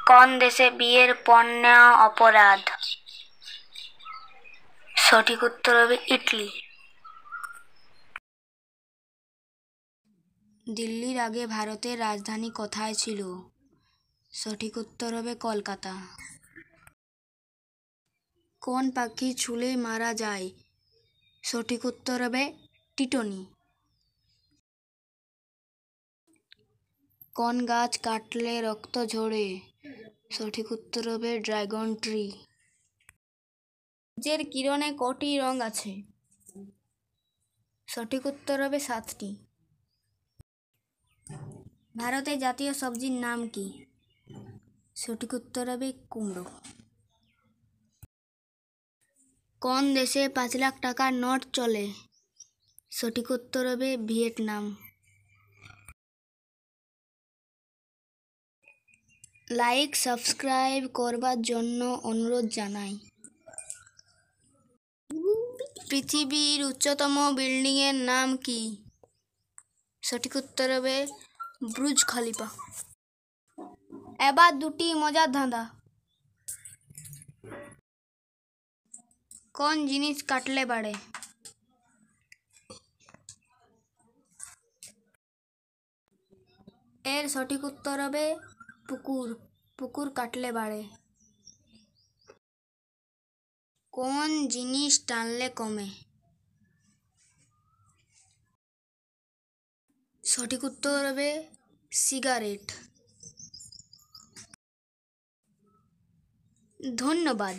কোন দেশে বিয়ের পণ নেওয়া অপরাধ? সঠিক উত্তর হবে ইটালি। দিল্লির আগে ভারতের রাজধানী কোথায় ছিল? সঠিক উত্তর হবে কলকাতা। কোন পাখি ছুলে মারা যায়? সঠিক উত্তর হবে টিটনি। কোন গাছ কাটলে রক্ত ঝরে? সঠিক উত্তর হবে ড্রাগন ট্রি। সূর্যের কিরণে কটি রং আছে? সঠিক উত্তর হবে 7টি। ভারতের জাতীয় সবজির নাম কি? সঠিক উত্তর হবে কুমড়ো। কোন দেশে 5 লাখ টাকার নোট চলে? সঠিক উত্তর হবে ভিয়েতনাম। লাইক সাবস্ক্রাইব করবার জন্য অনুরোধ জানাই। পৃথিবীর উচ্চতম বিল্ডিং এর নাম কি? সঠিক উত্তর হবে বুর্জ খলিফা। এবার দুটি মজার ধাঁধা। কোন জিনিস কাটলে বাড়ে? এর সঠিক উত্তর হবে পুকুর। পুকুর কাটলে বাড়ে। কোন জিনিস টানলে কমে? সঠিক উত্তর হবে সিগারেট। ধন্যবাদ।